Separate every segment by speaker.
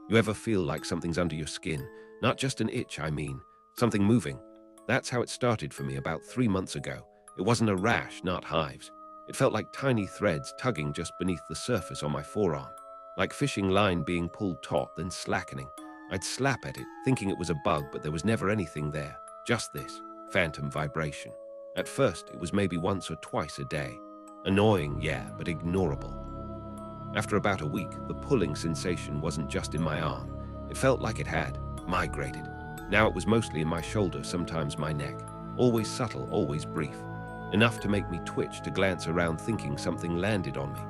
Speaker 1: You ever feel like something's under your skin? Not just an itch, I mean. Something moving. That's how it started for me about 3 months ago. It wasn't a rash, not hives. It felt like tiny threads tugging just beneath the surface on my forearm. Like fishing line being pulled taut, then slackening. I'd slap at it, thinking it was a bug, but there was never anything there. Just this phantom vibration. At first, it was maybe once or twice a day. Annoying, yeah, but ignorable. After about a week, the pulling sensation wasn't just in my arm. It felt like it had migrated. Now it was mostly in my shoulder, sometimes my neck. Always subtle, always brief. Enough to make me twitch to glance around thinking something landed on me.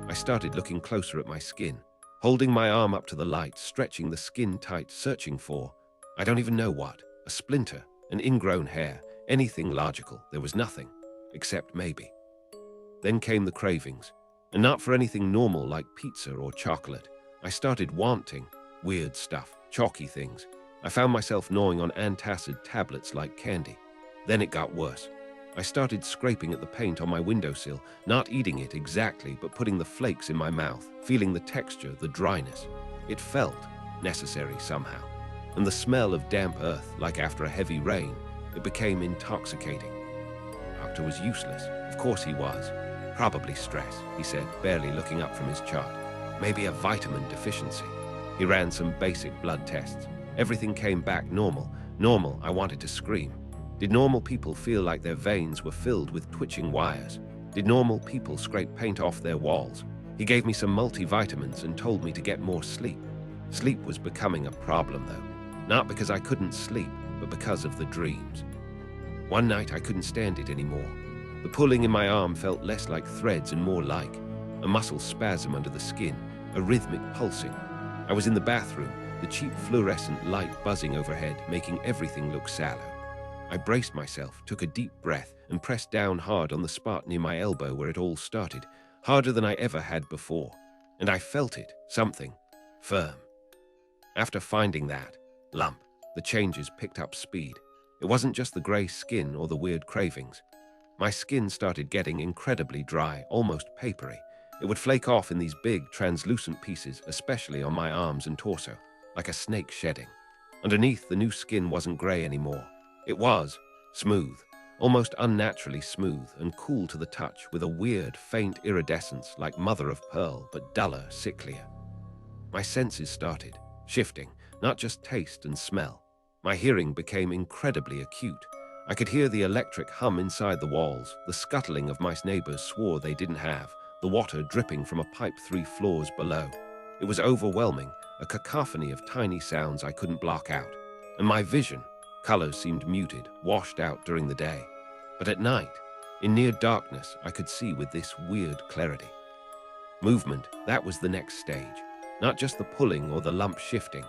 Speaker 1: I started looking closer at my skin, holding my arm up to the light, stretching the skin tight, searching for, I don't even know what, a splinter, an ingrown hair, anything logical. There was nothing, except maybe. Then came the cravings, and not for anything normal like pizza or chocolate. I started wanting weird stuff, chalky things. I found myself gnawing on antacid tablets like candy. Then it got worse. I started scraping at the paint on my windowsill, not eating it exactly, but putting the flakes in my mouth, feeling the texture, the dryness. It felt necessary somehow. And the smell of damp earth, like after a heavy rain, it became intoxicating. Doctor was useless. Of course he was. Probably stress, he said, barely looking up from his chart. Maybe a vitamin deficiency. He ran some basic blood tests. Everything came back normal. Normal, I wanted to scream. Did normal people feel like their veins were filled with twitching wires? Did normal people scrape paint off their walls? He gave me some multivitamins and told me to get more sleep. Sleep was becoming a problem, though. Not because I couldn't sleep, but because of the dreams. One night I couldn't stand it anymore. The pulling in my arm felt less like threads and more like a muscle spasm under the skin, a rhythmic pulsing. I was in the bathroom, the cheap fluorescent light buzzing overhead, making everything look sallow. I braced myself, took a deep breath, and pressed down hard on the spot near my elbow where it all started, harder than I ever had before. And I felt it, something firm. After finding that lump, the changes picked up speed. It wasn't just the gray skin or the weird cravings. My skin started getting incredibly dry, almost papery. It would flake off in these big, translucent pieces, especially on my arms and torso, like a snake shedding. Underneath, the new skin wasn't gray anymore. It was smooth, almost unnaturally smooth and cool to the touch, with a weird, faint iridescence like mother of pearl, but duller, sicklier. My senses started shifting, not just taste and smell. My hearing became incredibly acute. I could hear the electric hum inside the walls, the scuttling of my neighbors swore they didn't have, the water dripping from a pipe 3 floors below. It was overwhelming, a cacophony of tiny sounds I couldn't block out. And my vision, colors seemed muted, washed out during the day. But at night, in near darkness, I could see with this weird clarity. Movement, that was the next stage. Not just the pulling or the lump shifting.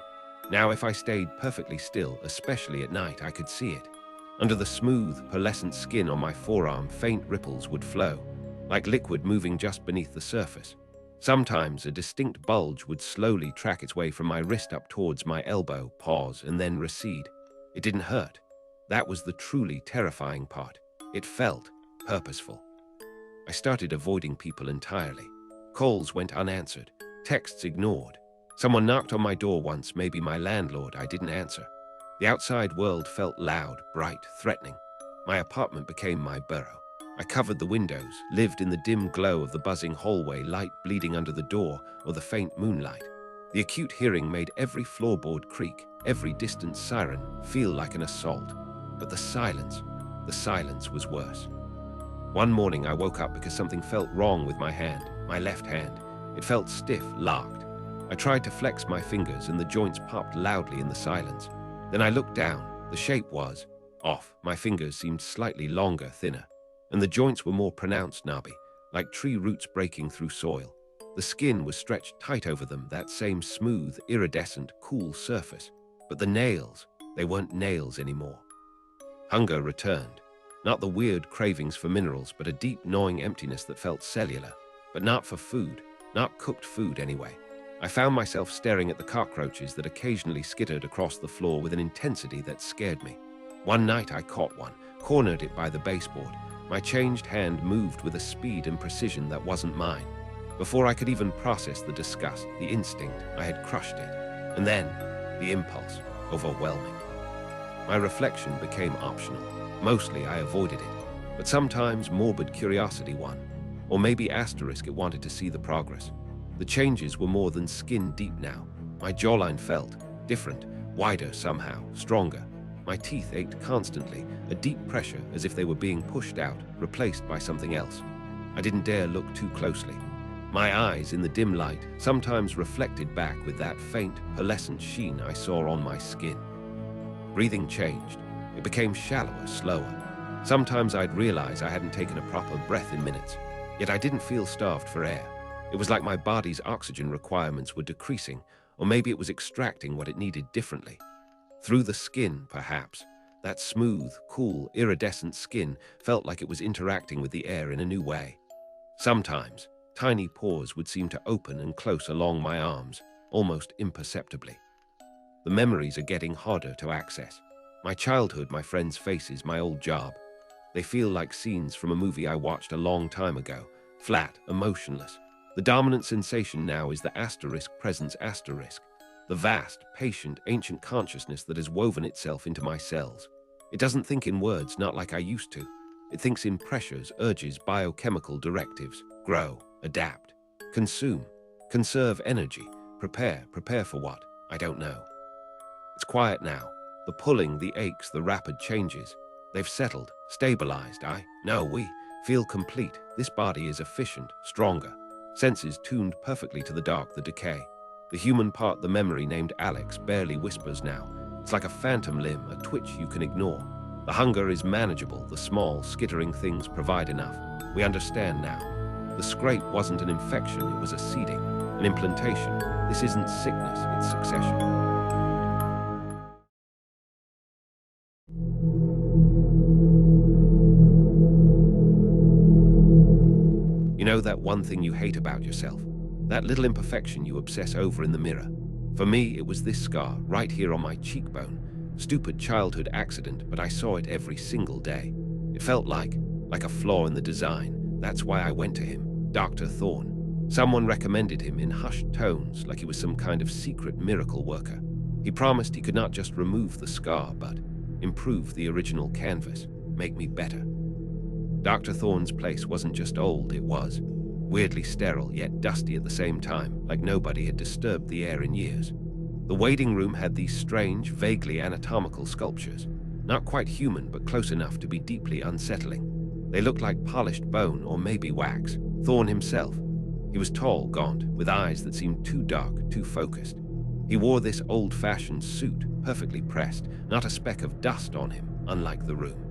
Speaker 1: Now if I stayed perfectly still, especially at night, I could see it. Under the smooth, pearlescent skin on my forearm, faint ripples would flow, like liquid moving just beneath the surface. Sometimes a distinct bulge would slowly track its way from my wrist up towards my elbow, pause, and then recede. It didn't hurt. That was the truly terrifying part. It felt purposeful. I started avoiding people entirely. Calls went unanswered, texts ignored. Someone knocked on my door once, maybe my landlord. I didn't answer. The outside world felt loud, bright, threatening. My apartment became my burrow. I covered the windows, lived in the dim glow of the buzzing hallway, light bleeding under the door, or the faint moonlight. The acute hearing made every floorboard creak, every distant siren feel like an assault. But the silence was worse. One morning I woke up because something felt wrong with my hand, my left hand. It felt stiff, locked. I tried to flex my fingers and the joints popped loudly in the silence. Then I looked down. The shape was off. My fingers seemed slightly longer, thinner. And the joints were more pronounced, knobby, like tree roots breaking through soil. The skin was stretched tight over them, that same smooth, iridescent, cool surface. But the nails, they weren't nails anymore. Hunger returned. Not the weird cravings for minerals, but a deep, gnawing emptiness that felt cellular. But not for food, not cooked food anyway. I found myself staring at the cockroaches that occasionally skittered across the floor with an intensity that scared me. One night I caught one, cornered it by the baseboard. My changed hand moved with a speed and precision that wasn't mine. Before I could even process the disgust, the instinct, I had crushed it. And then, the impulse, overwhelming. My reflection became optional. Mostly I avoided it, but sometimes morbid curiosity won. Or maybe asterisk it wanted to see the progress. The changes were more than skin deep now. My jawline felt different, wider somehow, stronger. My teeth ached constantly, a deep pressure as if they were being pushed out, replaced by something else. I didn't dare look too closely. My eyes, in the dim light, sometimes reflected back with that faint, pearlescent sheen I saw on my skin. Breathing changed. It became shallower, slower. Sometimes I'd realize I hadn't taken a proper breath in minutes, yet I didn't feel starved for air. It was like my body's oxygen requirements were decreasing, or maybe it was extracting what it needed differently. Through the skin, perhaps. That smooth, cool, iridescent skin felt like it was interacting with the air in a new way. Sometimes, tiny pores would seem to open and close along my arms, almost imperceptibly. The memories are getting harder to access. My childhood, my friends' faces, my old job. They feel like scenes from a movie I watched a long time ago, flat, emotionless. The dominant sensation now is the asterisk presence asterisk, the vast, patient, ancient consciousness that has woven itself into my cells. It doesn't think in words, not like I used to. It thinks in pressures, urges, biochemical directives. Grow, adapt, consume, conserve energy, prepare for what? I don't know. It's quiet now. The pulling, the aches, the rapid changes. They've settled, stabilized. We feel complete. This body is efficient, stronger. Senses tuned perfectly to the dark, the decay. The human part, the memory named Alex, barely whispers now. It's like a phantom limb, a twitch you can ignore. The hunger is manageable. The small, skittering things provide enough. We understand now. The scrape wasn't an infection, it was a seeding, an implantation. This isn't sickness, it's succession. You know that one thing you hate about yourself? That little imperfection you obsess over in the mirror? For me, it was this scar, right here on my cheekbone. Stupid childhood accident, but I saw it every single day. It felt like a flaw in the design. That's why I went to him, Dr. Thorne. Someone recommended him in hushed tones, like he was some kind of secret miracle worker. He promised he could not just remove the scar, but improve the original canvas, make me better. Dr. Thorne's place wasn't just old, it was weirdly sterile, yet dusty at the same time, like nobody had disturbed the air in years. The waiting room had these strange, vaguely anatomical sculptures, not quite human, but close enough to be deeply unsettling. They looked like polished bone or maybe wax. Thorne himself. He was tall, gaunt, with eyes that seemed too dark, too focused. He wore this old-fashioned suit, perfectly pressed, not a speck of dust on him, unlike the room.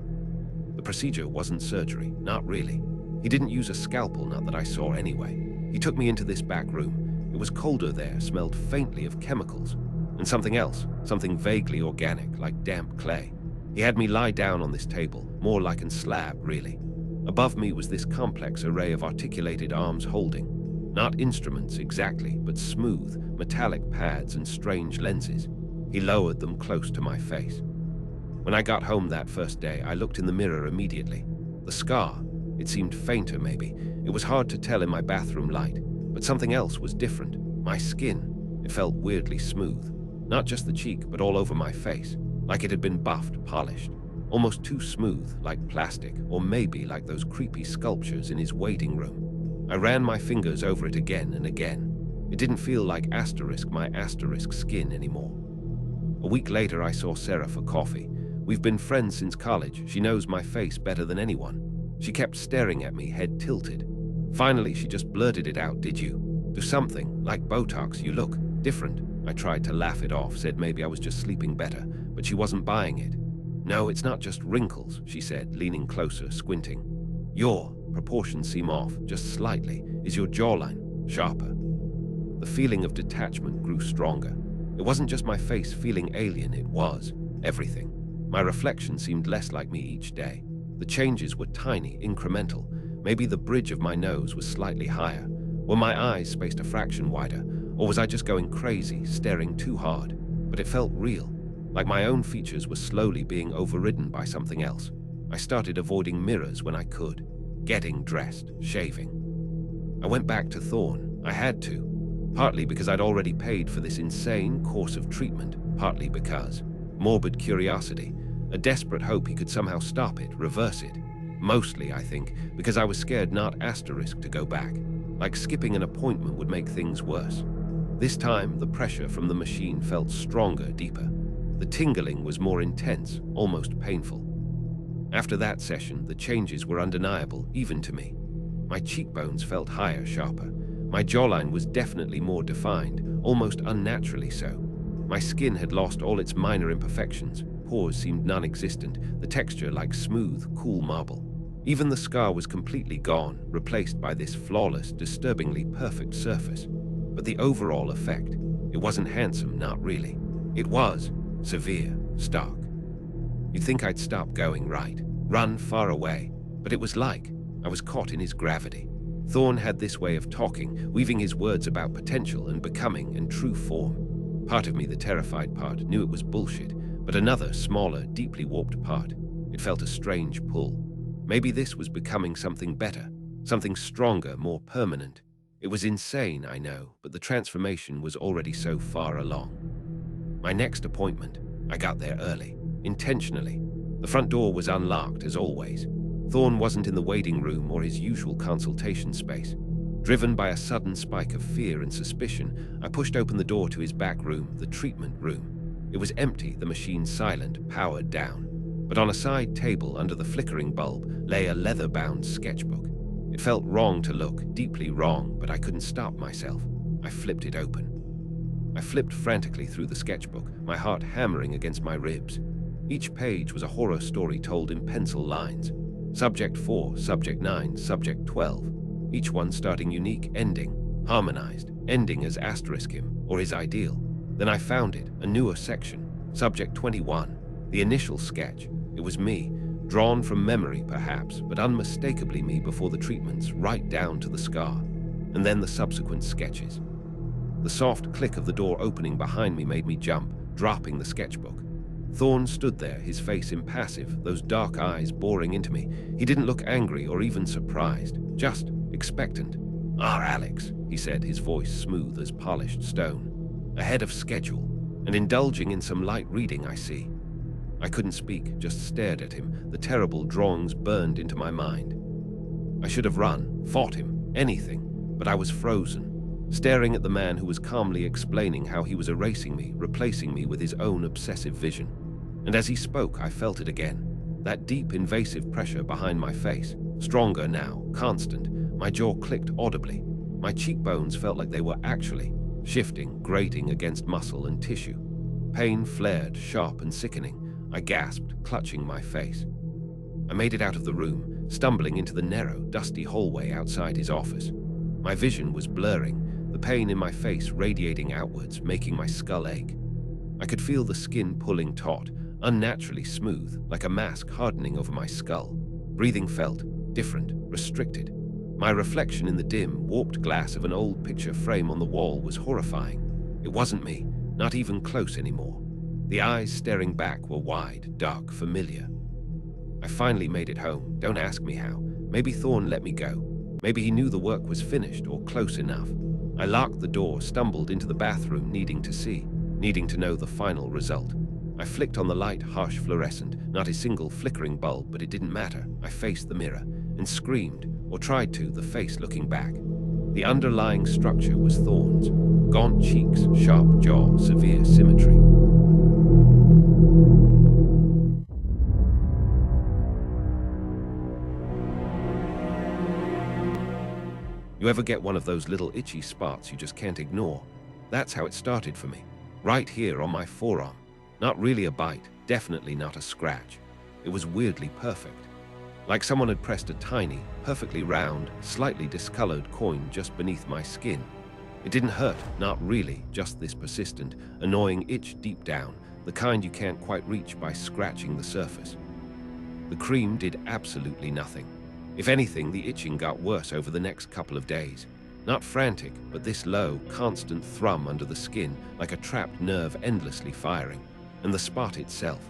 Speaker 1: The procedure wasn't surgery, not really. He didn't use a scalpel, not that I saw anyway. He took me into this back room. It was colder there, smelled faintly of chemicals. And something else, something vaguely organic, like damp clay. He had me lie down on this table, more like a slab, really. Above me was this complex array of articulated arms holding. Not instruments exactly, but smooth, metallic pads and strange lenses. He lowered them close to my face. When I got home that first day, I looked in the mirror immediately. The scar, it seemed fainter maybe. It was hard to tell in my bathroom light, but something else was different. My skin, it felt weirdly smooth. Not just the cheek, but all over my face, like it had been buffed, polished. Almost too smooth, like plastic, or maybe like those creepy sculptures in his waiting room. I ran my fingers over it again and again. It didn't feel like my asterisk skin anymore. A week later, I saw Sarah for coffee. We've been friends since college. She knows my face better than anyone. She kept staring at me, head tilted. Finally, she just blurted it out, "Did you do something, like Botox? You look different." I tried to laugh it off, said maybe I was just sleeping better, but she wasn't buying it. "No, it's not just wrinkles," she said, leaning closer, squinting. "Your proportions seem off, just slightly. Is your jawline sharper?" The feeling of detachment grew stronger. It wasn't just my face feeling alien, it was everything. My reflection seemed less like me each day. The changes were tiny, incremental. Maybe the bridge of my nose was slightly higher. Were my eyes spaced a fraction wider? Or was I just going crazy, staring too hard? But it felt real, like my own features were slowly being overridden by something else. I started avoiding mirrors when I could, getting dressed, shaving. I went back to Thorne. I had to. Partly because I'd already paid for this insane course of treatment, partly because morbid curiosity, a desperate hope he could somehow stop it, reverse it. Mostly, I think, because I was scared not asterisk to go back. Like skipping an appointment would make things worse. This time, the pressure from the machine felt stronger, deeper. The tingling was more intense, almost painful. After that session, the changes were undeniable, even to me. My cheekbones felt higher, sharper. My jawline was definitely more defined, almost unnaturally so. My skin had lost all its minor imperfections. Pores seemed non-existent, the texture like smooth, cool marble. Even the scar was completely gone, replaced by this flawless, disturbingly perfect surface. But the overall effect, it wasn't handsome, not really. It was severe, stark. You'd think I'd stop going, right? Run far away. But it was like I was caught in his gravity. Thorn had this way of talking, weaving his words about potential and becoming and true form. Part of me, the terrified part, knew it was bullshit, but another, smaller, deeply warped part, it felt a strange pull. Maybe this was becoming something better, something stronger, more permanent. It was insane, I know, but the transformation was already so far along. My next appointment, I got there early, intentionally. The front door was unlocked, as always. Thorn wasn't in the waiting room or his usual consultation space. Driven by a sudden spike of fear and suspicion, I pushed open the door to his back room, the treatment room. It was empty, the machine silent, powered down. But on a side table under the flickering bulb lay a leather-bound sketchbook. It felt wrong to look, deeply wrong, but I couldn't stop myself. I flipped it open. I flipped frantically through the sketchbook, my heart hammering against my ribs. Each page was a horror story told in pencil lines. Subject 4, Subject 9, Subject 12. Each one starting unique, ending, harmonized, ending as asterisk him, or his ideal. Then I found it, a newer section, Subject 21, the initial sketch. It was me, drawn from memory perhaps, but unmistakably me before the treatments, right down to the scar. And then the subsequent sketches. The soft click of the door opening behind me made me jump, dropping the sketchbook. Thorn stood there, his face impassive, those dark eyes boring into me. He didn't look angry or even surprised, just expectant. "Ah, Alex," he said, his voice smooth as polished stone. "Ahead of schedule, and indulging in some light reading, I see." I couldn't speak, just stared at him. The terrible drawings burned into my mind. I should have run, fought him, anything, but I was frozen, staring at the man who was calmly explaining how he was erasing me, replacing me with his own obsessive vision. And as he spoke, I felt it again. That deep, invasive pressure behind my face. Stronger now, constant. My jaw clicked audibly. My cheekbones felt like they were actually shifting, grating against muscle and tissue. Pain flared, sharp and sickening. I gasped, clutching my face. I made it out of the room, stumbling into the narrow, dusty hallway outside his office. My vision was blurring, the pain in my face radiating outwards, making my skull ache. I could feel the skin pulling taut, unnaturally smooth, like a mask hardening over my skull. Breathing felt different, restricted. My reflection in the dim, warped glass of an old picture frame on the wall was horrifying. It wasn't me, not even close anymore. The eyes staring back were wide, dark, familiar. I finally made it home. Don't ask me how. Maybe Thorn let me go. Maybe he knew the work was finished or close enough. I locked the door, stumbled into the bathroom, needing to see, needing to know the final result. I flicked on the light, harsh fluorescent, not a single flickering bulb, but it didn't matter. I faced the mirror and screamed, or tried to, the face looking back. The underlying structure was Thorn's. Gaunt cheeks, sharp jaw, severe symmetry. You ever get one of those little itchy spots you just can't ignore? That's how it started for me. Right here on my forearm. Not really a bite, definitely not a scratch. It was weirdly perfect. Like someone had pressed a tiny, perfectly round, slightly discolored coin just beneath my skin. It didn't hurt, not really, just this persistent, annoying itch deep down, the kind you can't quite reach by scratching the surface. The cream did absolutely nothing. If anything, the itching got worse over the next couple of days. Not frantic, but this low, constant thrum under the skin, like a trapped nerve endlessly firing. And the spot itself.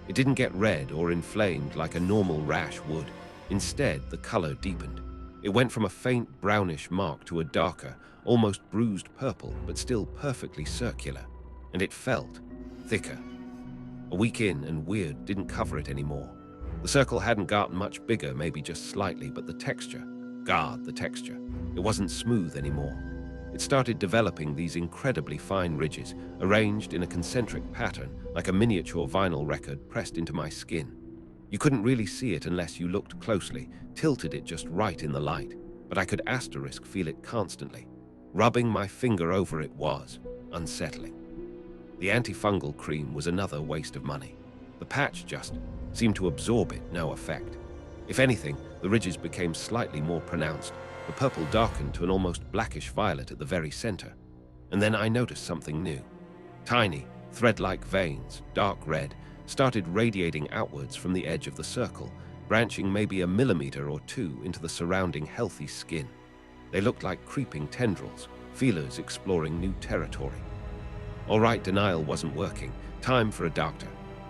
Speaker 1: It didn't get red or inflamed like a normal rash would. Instead, the color deepened. It went from a faint brownish mark to a darker, almost bruised purple, but still perfectly circular. And it felt thicker. A week in, and weird didn't cover it anymore. The circle hadn't gotten much bigger, maybe just slightly, but the texture, God, the texture. It wasn't smooth anymore. It started developing these incredibly fine ridges, arranged in a concentric pattern, like a miniature vinyl record pressed into my skin. You couldn't really see it unless you looked closely, tilted it just right in the light, but I could asterisk feel it constantly. Rubbing my finger over it was unsettling. The antifungal cream was another waste of money. The patch just seemed to absorb it, no effect. If anything, the ridges became slightly more pronounced. The purple darkened to an almost blackish violet at the very center. And then I noticed something new. Tiny, thread-like veins, dark red, started radiating outwards from the edge of the circle, branching maybe a millimeter or two into the surrounding healthy skin. They looked like creeping tendrils, feelers exploring new territory. All right, denial wasn't working. Time for a doctor.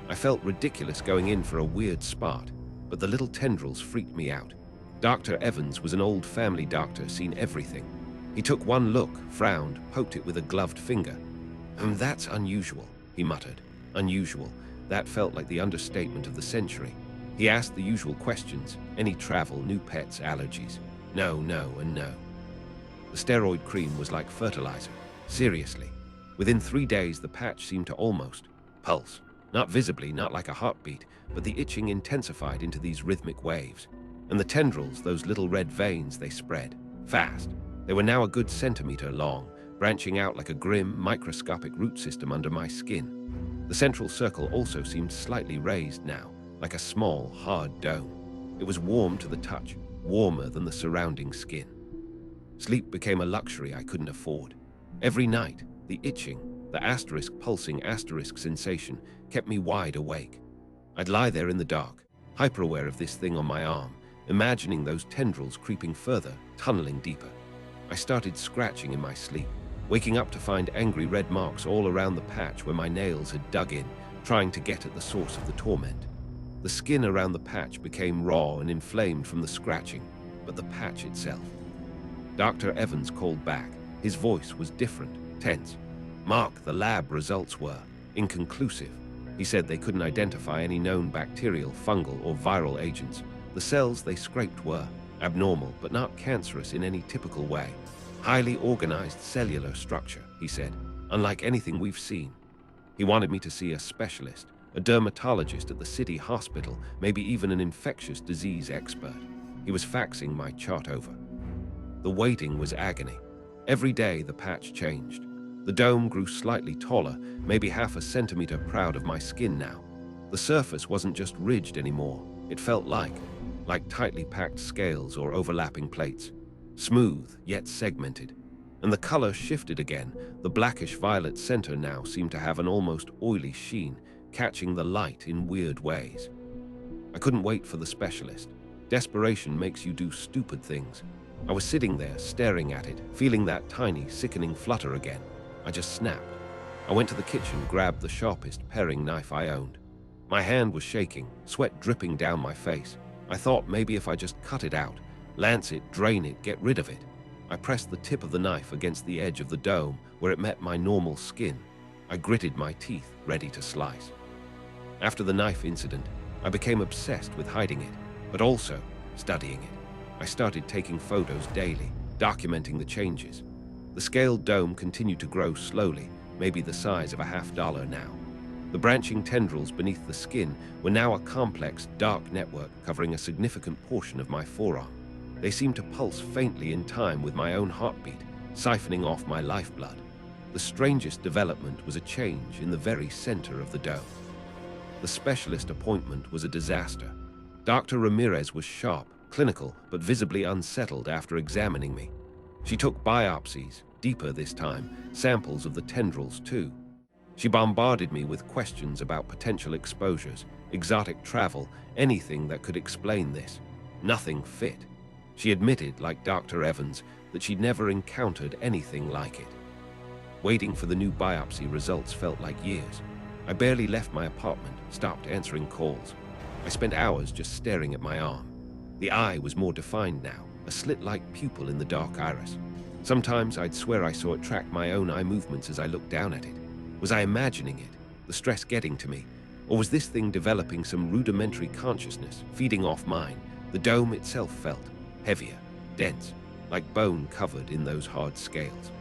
Speaker 1: I felt ridiculous going in for a weird spot, but the little tendrils freaked me out. Dr. Evans was an old family doctor, seen everything. He took one look, frowned, poked it with a gloved finger. That's unusual, he muttered. Unusual. That felt like the understatement of the century. He asked the usual questions. Any travel, new pets, allergies? No, no, and no. The steroid cream was like fertilizer. Seriously. Within 3 days, the patch seemed to almost pulse. Not visibly, not like a heartbeat, but the itching intensified into these rhythmic waves. And the tendrils, those little red veins, they spread. Fast. They were now a good centimeter long, branching out like a grim, microscopic root system under my skin. The central circle also seemed slightly raised now, like a small, hard dome. It was warm to the touch, warmer than the surrounding skin. Sleep became a luxury I couldn't afford. Every night, the itching, the asterisk pulsing asterisk sensation kept me wide awake. I'd lie there in the dark, hyper-aware of this thing on my arm, imagining those tendrils creeping further, tunneling deeper. I started scratching in my sleep, waking up to find angry red marks all around the patch where my nails had dug in, trying to get at the source of the torment. The skin around the patch became raw and inflamed from the scratching, but the patch itself. Dr. Evans called back. His voice was different, tense. Mark, the lab results were inconclusive. He said they couldn't identify any known bacterial, fungal, or viral agents. The cells they scraped were abnormal, but not cancerous in any typical way. Highly organized cellular structure, he said, unlike anything we've seen. He wanted me to see a specialist, a dermatologist at the city hospital, maybe even an infectious disease expert. He was faxing my chart over. The waiting was agony. Every day the patch changed. The dome grew slightly taller, maybe half a centimeter proud of my skin now. The surface wasn't just ridged anymore. It felt like tightly packed scales or overlapping plates. Smooth, yet segmented. And the color shifted again. The blackish violet center now seemed to have an almost oily sheen, catching the light in weird ways. I couldn't wait for the specialist. Desperation makes you do stupid things. I was sitting there, staring at it, feeling that tiny, sickening flutter again. I just snapped. I went to the kitchen, grabbed the sharpest paring knife I owned. My hand was shaking, sweat dripping down my face. I thought maybe if I just cut it out, lance it, drain it, get rid of it. I pressed the tip of the knife against the edge of the dome where it met my normal skin. I gritted my teeth, ready to slice. After the knife incident, I became obsessed with hiding it, but also studying it. I started taking photos daily, documenting the changes. The scaled dome continued to grow slowly, maybe the size of a $50 now. The branching tendrils beneath the skin were now a complex, dark network covering a significant portion of my forearm. They seemed to pulse faintly in time with my own heartbeat, siphoning off my lifeblood. The strangest development was a change in the very center of the dome. The specialist appointment was a disaster. Dr. Ramirez was sharp, clinical, but visibly unsettled after examining me. She took biopsies, deeper this time, samples of the tendrils too. She bombarded me with questions about potential exposures, exotic travel, anything that could explain this. Nothing fit. She admitted, like Dr. Evans, that she'd never encountered anything like it. Waiting for the new biopsy results felt like years. I barely left my apartment, stopped answering calls. I spent hours just staring at my arm. The eye was more defined now, a slit-like pupil in the dark iris. Sometimes I'd swear I saw it track my own eye movements as I looked down at it. Was I imagining it, the stress getting to me? Or was this thing developing some rudimentary consciousness, feeding off mine? The dome itself felt heavier, dense, like bone covered in those hard scales.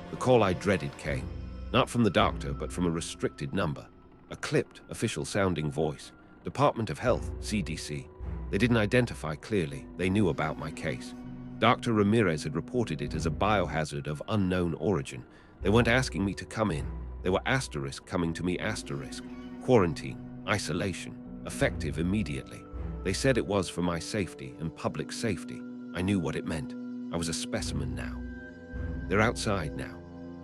Speaker 1: The call I dreaded came, not from the doctor, but from a restricted number. A clipped, official-sounding voice. Department of Health, CDC. They didn't identify clearly. They knew about my case. Dr. Ramirez had reported it as a biohazard of unknown origin. They weren't asking me to come in. They were asterisk coming to me asterisk. Quarantine, isolation, effective immediately. They said it was for my safety and public safety. I knew what it meant. I was a specimen now. They're outside now.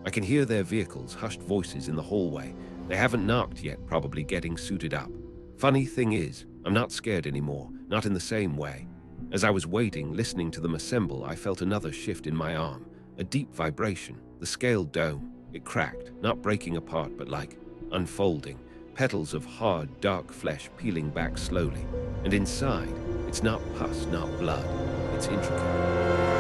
Speaker 1: I can hear their vehicles, hushed voices in the hallway. They haven't knocked yet, probably getting suited up. Funny thing is, I'm not scared anymore, not in the same way. As I was waiting, listening to them assemble, I felt another shift in my arm, a deep vibration, the scaled dome. It cracked, not breaking apart, but like unfolding, petals of hard, dark flesh peeling back slowly. And inside, it's not pus, not blood, it's intricate.